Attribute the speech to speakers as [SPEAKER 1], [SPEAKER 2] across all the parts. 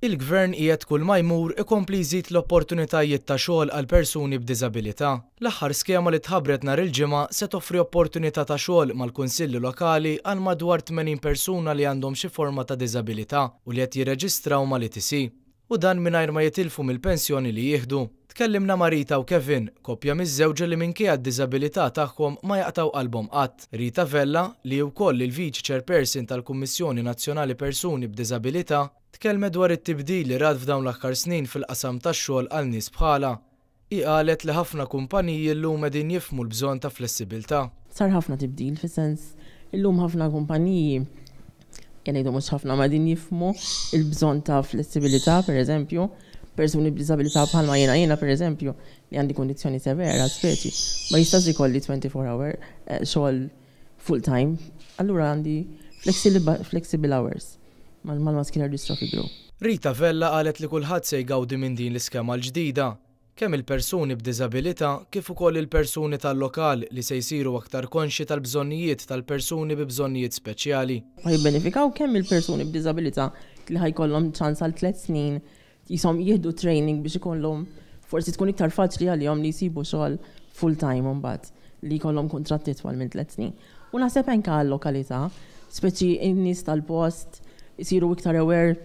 [SPEAKER 1] Il-Gvern qiegħed kull ma jmur ikompli jżid l-opportunitajiet ta' xogħol għal persuni b'diżabilità. L-aħħar skema li tħabbret nhar il-ġimgħa se toffri opportunità ta' xogħol mal-kunsilli lokali għal madwar 80 persuna li għandhom xi forma ta' diżabilità u li qed jirreġistraw mal-ITC. U dan mingħajr ma jitilfu mill-pensjoni li jieħdu. Tkellimna ma' Rita u Kevin, koppja miż-żewġ li minkejja d-diżabilità tagħhom ma jaqtaw qalbhom qatt. Rita Vella, li wkoll il-Vice Chairperson tal-Kummissjoni Nazzjonali Persuni b'Diżabilità, tkellmet dwar it-tibdil li rad f'dawn l-aħħar snin fil-qasam tax-xogħol għal nies bħalha. Hi qalet li ħafna kumpaniji llum qegħdin jifhmu l-bżonn ta' flessibilità.
[SPEAKER 2] Sar ħafna tibdil fis-sens illum ħafna kumpaniji jgħidu mhux ħafna ma din jifhmu il-bżonn ta' flessibilità, pereżempju, persuni b'diżabilità bħalma jiena pereżempju li għandi kondizzjoni severa speċi ma jistax ikolli 24 hour xogħol full time, allura għandi flexible hours mal-Muscular Dystrophy Group.
[SPEAKER 1] Rita Vella qalet li kulħadd se jgawdi minn din l-iskema l-ġdida, kemm il-persuni b'diżabilità kif ukoll il-persuni tal-lokal li se jsiru aktar konxi tal-bżonnijiet tal-persuni bi bżonnijiet speċjali.
[SPEAKER 2] Ħajbenefikaw kemm il-persuni b'diżabilità li ħajkollhom ċans għal 3 snin jisom jieħdu training biex ikollhom forsi tkun iktar faċli għalihom li jsibu xogħol full time mbagħad li jkollhom kuntratti twal minn 3 snin. U naħseb anke għall-lokalità, speċi n-nies tal-post isiru iktar aware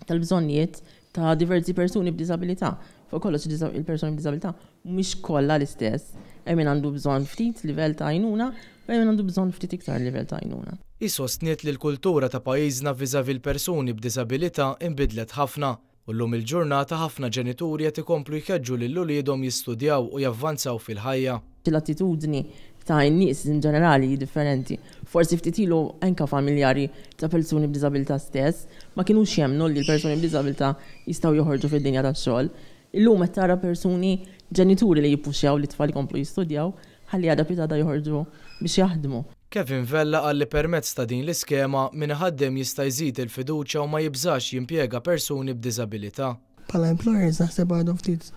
[SPEAKER 2] tal-bżonnijiet ta' diversi persuni b'diżabilità. Fuq kollox il-persuni b'diżabilità mhix kollha l-istess. Hemm min għandu bżonn ftit livell ta' għajnuna, u hemm min għandu bżonn ftit iktar livell ta' għajnuna.
[SPEAKER 1] Sostniet li l-kultura ta' pajjiżna viżavi l-persuni b'diżabilità inbidlet ħafna. U llum il-ġurnata ħafna ġenituri qed ikomplu jkeġġu lil uliedhom jistudjaw u javvanzaw fil-ħajja.
[SPEAKER 2] L-attitudni ta' n-nies in ġenerali differenti. Forsi ftit ilu anke familjari ta' persuni b'diżabilità stess ma kinux jemmnu li l-persuni b'diżabilità jistgħu joħorġu fid-dinja tax-xogħol. Illum qed tara persuni ġenituri li jippuxxjaw li tfal jkomplu jistudjaw ħalli għadha pitada joħorġu biex jaħdmu.
[SPEAKER 1] Kevin Vella qal li permezz ta' din l-iskema min iħaddem jista' jżid il-fiduċja u ma jibżax jimpjega persuni b'diżabilità.
[SPEAKER 3] Bħala employers naħseb għadhom ftit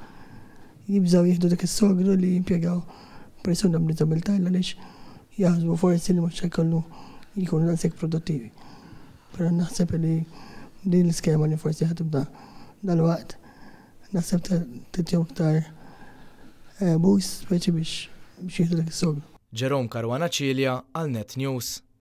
[SPEAKER 3] jibżgħu jieħdu dik is-sogru li jimpjegaw persuna b'diżabilità għaliex jaħsbu forsi li mhux jkollu jkunu daqshekk produttivi. Però naħseb li din l-iskema li forsi ħatibda dalwaqt naħseb titjew iktar boost speċi biex jieħdu dik is-sogru.
[SPEAKER 1] Jerome Caruana Cilja għal Net News.